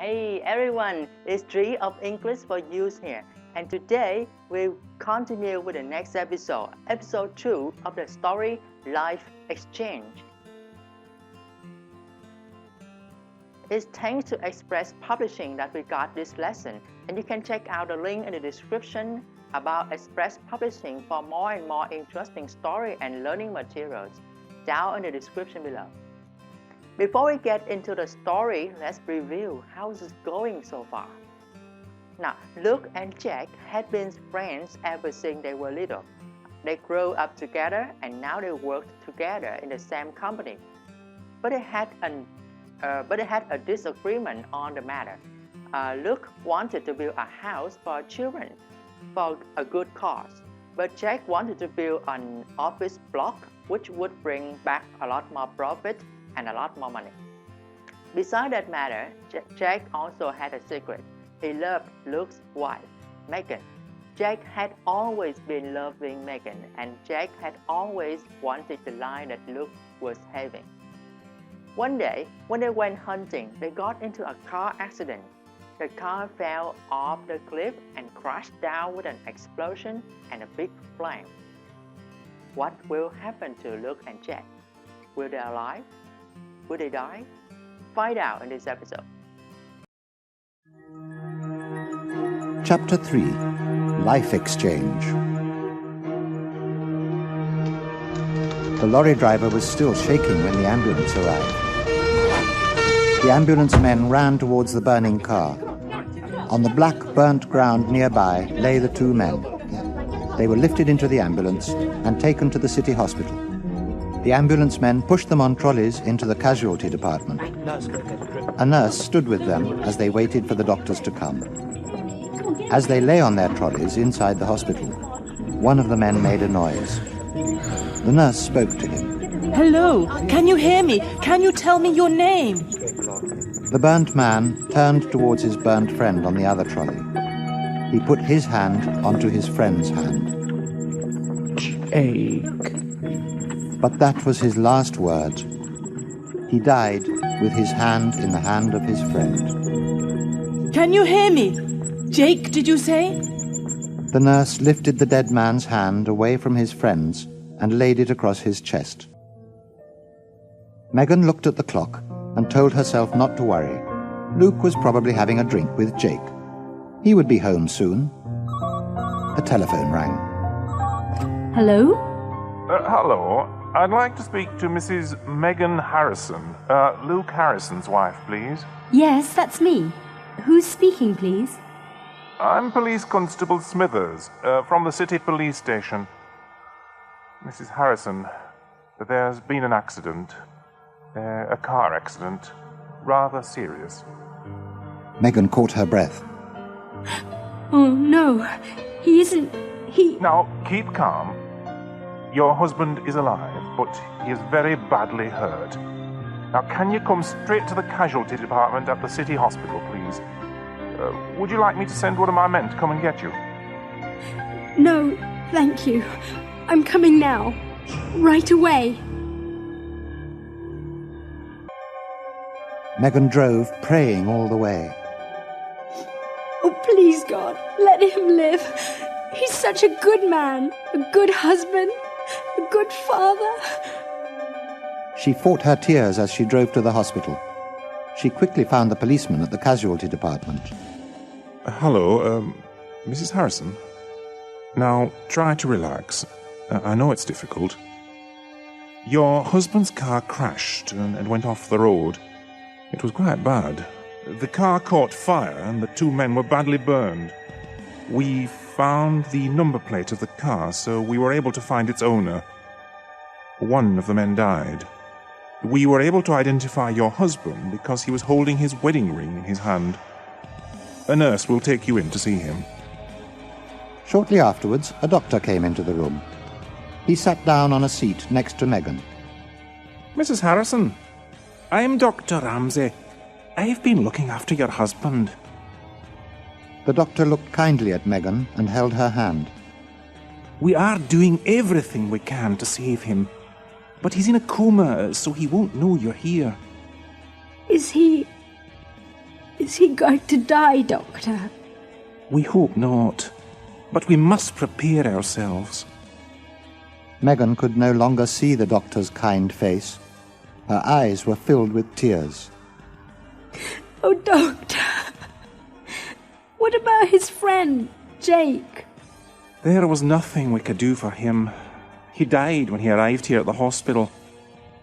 Hey everyone, it's Tree of English for Use here, and today we'll continue with the next episode, episode 2 of the story Life Exchange. It's thanks to Express Publishing that we got this lesson, and you can check out the link in the description about Express Publishing for more and more interesting story and learning materials down in the description below. Before we get into the story, let's review how it's going so far. Now, Luke and Jack had been friends ever since they were little. They grew up together and now they worked together in the same company. But they had a disagreement on the matter. Luke wanted to build a house for children for a good cause, but Jack wanted to build an office block which would bring back a lot more profit and a lot more money. Besides that matter, Jack also had a secret. He loved Luke's wife, Megan. Jack had always been loving Megan, and Jack had always wanted the life that Luke was having. One day, when they went hunting, they got into a car accident. The car fell off the cliff and crashed down with an explosion and a big flame. What will happen to Luke and Jack? Will they alive? Will they die? Find out in this episode. Chapter 3 Life Exchange. The lorry driver was still shaking when the ambulance arrived. The ambulance men ran towards the burning car. On the black, burnt ground nearby lay the two men. They were lifted into the ambulance and taken to the city hospital. The ambulance men pushed them on trolleys into the casualty department. A nurse stood with them as they waited for the doctors to come. As they lay on their trolleys inside the hospital, one of the men made a noise. The nurse spoke to him. Hello, can you hear me? Can you tell me your name? The burnt man turned towards his burnt friend on the other trolley. He put his hand onto his friend's hand. Jake. But that was his last word. He died with his hand in the hand of his friend. Can you hear me? Jake, did you say? The nurse lifted the dead man's hand away from his friend's and laid it across his chest. Megan looked at the clock and told herself not to worry. Luke was probably having a drink with Jake. He would be home soon. A telephone rang. Hello? Hello. I'd like to speak to Mrs. Megan Harrison, Luke Harrison's wife, please. Yes, that's me. Who's speaking, please? I'm Police Constable Smithers, from the city police station. Mrs. Harrison, there's been an accident. A car accident. Rather serious. Megan caught her breath. Oh, no. He isn't... Now, keep calm. Your husband is alive, but he is very badly hurt. Now, can you come straight to the casualty department at the city hospital, please? Would you like me to send one of my men to come and get you? No, thank you. I'm coming now. Right away. Megan drove, praying all the way. Oh, please, God, let him live. He's such a good man, a good husband, a good father. She fought her tears as she drove to the hospital. She quickly found the policeman at the casualty department. Hello, Mrs. Harrison. Now, try to relax. I know it's difficult. Your husband's car crashed and went off the road. It was quite bad. The car caught fire and the two men were badly burned. We found the number plate of the car, so we were able to find its owner. One of the men died. We were able to identify your husband because he was holding his wedding ring in his hand. A nurse will take you in to see him. Shortly afterwards, a doctor came into the room. He sat down on a seat next to Megan. Mrs. Harrison, I'm Dr. Ramsey. I've been looking after your husband. The doctor looked kindly at Megan and held her hand. We are doing everything we can to save him, but he's in a coma, so he won't know you're here. Is he... Is he going to die, Doctor? We hope not, but we must prepare ourselves. Megan could no longer see the doctor's kind face. Her eyes were filled with tears. Oh, Doctor. What about his friend, Jake? There was nothing we could do for him. He died when he arrived here at the hospital.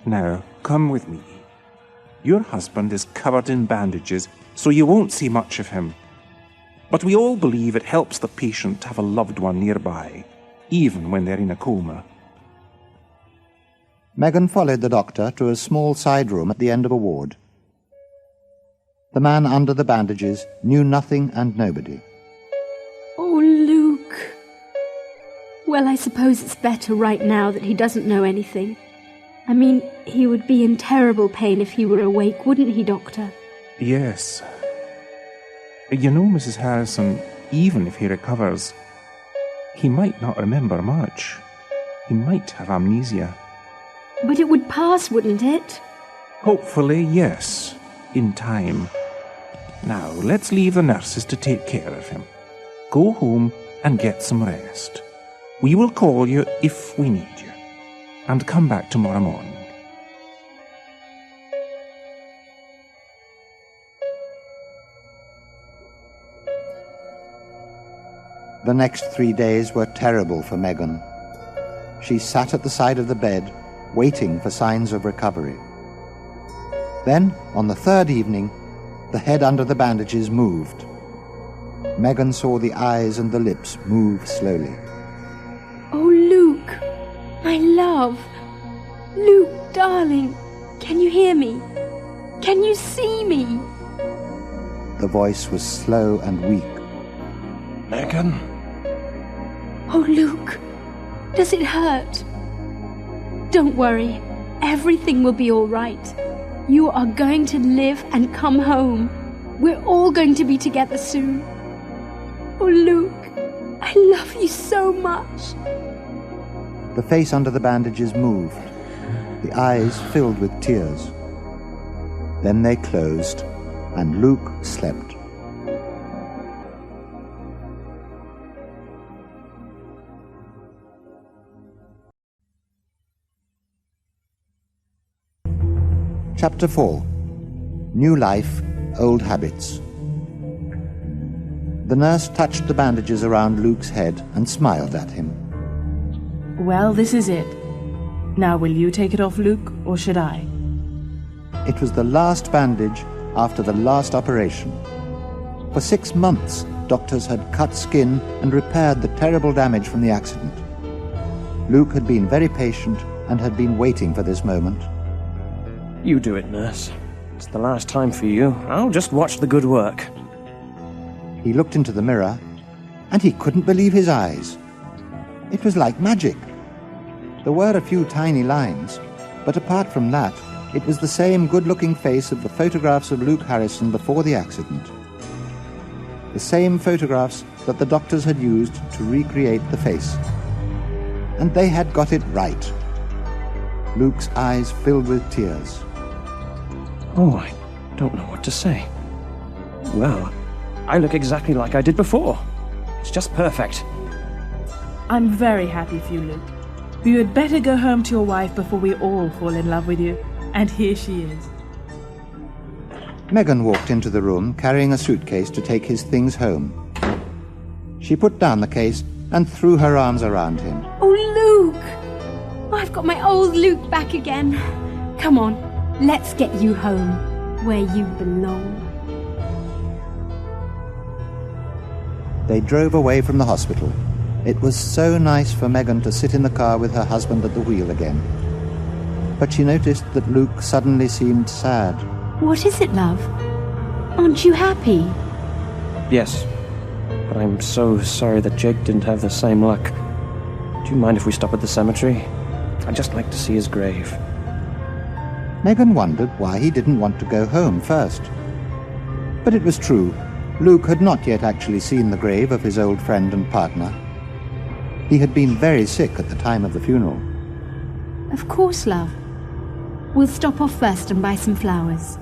Now, come with me. Your husband is covered in bandages, so you won't see much of him. But we all believe it helps the patient to have a loved one nearby, even when they're in a coma. Megan followed the doctor to a small side room at the end of a ward. The man under the bandages knew nothing and nobody. Oh, Luke. Well, I suppose it's better right now that he doesn't know anything. I mean, he would be in terrible pain if he were awake, wouldn't he, Doctor? Yes. You know, Mrs. Harrison, even if he recovers, he might not remember much. He might have amnesia. But it would pass, wouldn't it? Hopefully, yes, in time. Now, let's leave the nurses to take care of him. Go home and get some rest. We will call you if we need you. And come back tomorrow morning. The next 3 days were terrible for Megan. She sat at the side of the bed, waiting for signs of recovery. Then, on the third evening, the head under the bandages moved. Megan saw the eyes and the lips move slowly. Oh, Luke, my love. Luke, darling, can you hear me? Can you see me? The voice was slow and weak. Megan? Oh, Luke, does it hurt? Don't worry, everything will be all right. You are going to live and come home. We're all going to be together soon. Oh, Luke, I love you so much. The face under the bandages moved, the eyes filled with tears. Then they closed, and Luke slept. Chapter 4. New Life, Old Habits. The nurse touched the bandages around Luke's head and smiled at him. Well, this is it. Now will you take it off, Luke, or should I? It was the last bandage after the last operation. For 6 months, doctors had cut skin and repaired the terrible damage from the accident. Luke had been very patient and had been waiting for this moment. You do it, nurse. It's the last time for you. I'll just watch the good work. He looked into the mirror, and he couldn't believe his eyes. It was like magic. There were a few tiny lines, but apart from that, it was the same good-looking face of the photographs of Luke Harrison before the accident. The same photographs that the doctors had used to recreate the face. And they had got it right. Luke's eyes filled with tears. Oh, I don't know what to say. Well, I look exactly like I did before. It's just perfect. I'm very happy for you, Luke. But you had better go home to your wife before we all fall in love with you. And here she is. Megan walked into the room carrying a suitcase to take his things home. She put down the case and threw her arms around him. Oh, Luke! I've got my old Luke back again. Come on, let's get you home, where you belong. They drove away from the hospital. It was so nice for Megan to sit in the car with her husband at the wheel again. But she noticed that Luke suddenly seemed sad. What is it, love? Aren't you happy? Yes, but I'm so sorry that Jake didn't have the same luck. Do you mind if we stop at the cemetery? I'd just like to see his grave. Megan wondered why he didn't want to go home first. But it was true. Luke had not yet actually seen the grave of his old friend and partner. He had been very sick at the time of the funeral. Of course, love. We'll stop off first and buy some flowers.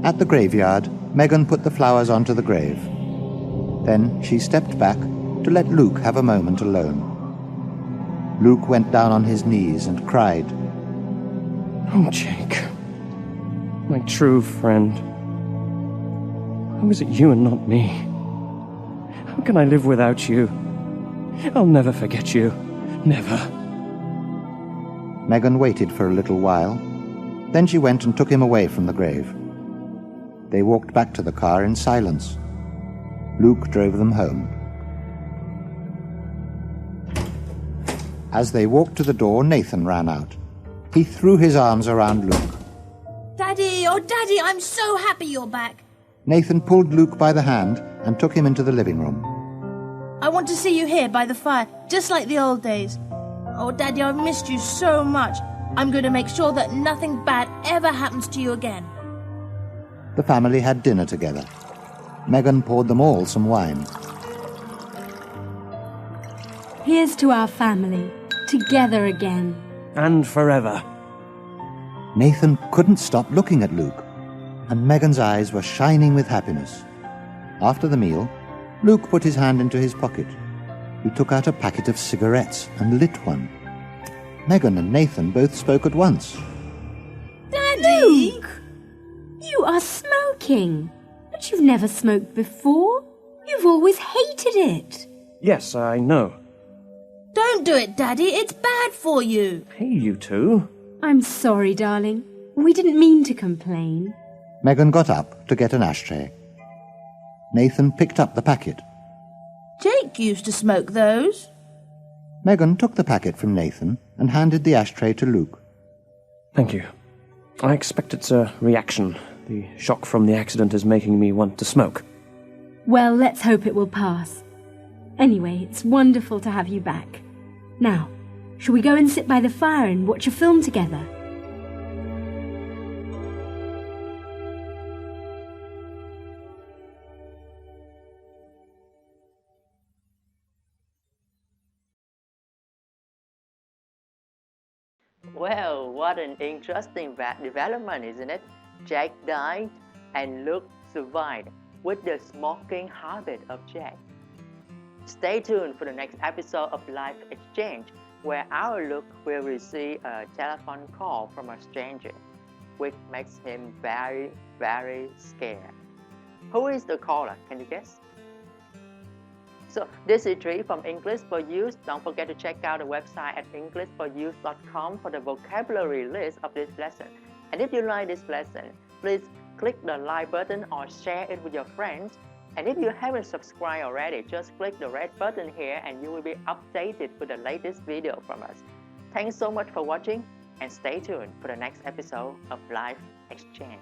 At the graveyard, Megan put the flowers onto the grave. Then she stepped back to let Luke have a moment alone. Luke went down on his knees and cried. Oh, Jake. My true friend. How is it you and not me? How can I live without you? I'll never forget you. Never. Megan waited for a little while. Then she went and took him away from the grave. They walked back to the car in silence. Luke drove them home. As they walked to the door, Nathan ran out. He threw his arms around Luke. Daddy, oh Daddy, I'm so happy you're back. Nathan pulled Luke by the hand and took him into the living room. I want to see you here by the fire, just like the old days. Oh Daddy, I've missed you so much. I'm going to make sure that nothing bad ever happens to you again. The family had dinner together. Megan poured them all some wine. Here's to our family, together again. And forever. Nathan couldn't stop looking at Luke, and Megan's eyes were shining with happiness. After the meal, Luke put his hand into his pocket. He took out a packet of cigarettes and lit one. Megan and Nathan both spoke at once. Daddy! Luke! You are smoking. But you've never smoked before. You've always hated it. Yes, I know. Don't do it, Daddy. It's bad for you. Hey, you two. I'm sorry, darling. We didn't mean to complain. Megan got up to get an ashtray. Nathan picked up the packet. Jake used to smoke those. Megan took the packet from Nathan and handed the ashtray to Luke. Thank you. I expect it's a reaction. The shock from the accident is making me want to smoke. Well, let's hope it will pass. Anyway, it's wonderful to have you back. Now, shall we go and sit by the fire and watch a film together? Well, what an interesting development, isn't it? Jack died and Luke survived with the smoking habit of Jack. Stay tuned for the next episode of Life Exchange, where our Luke will receive a telephone call from a stranger, which makes him very, very scared. Who is the caller? Can you guess? So this is Tree from English for Youth. Don't forget to check out the website at englishforyouth.com for the vocabulary list of this lesson. And if you like this lesson, please click the like button or share it with your friends. And if you haven't subscribed already, just click the red button here and you will be updated with the latest video from us. Thanks so much for watching and stay tuned for the next episode of Life Exchange.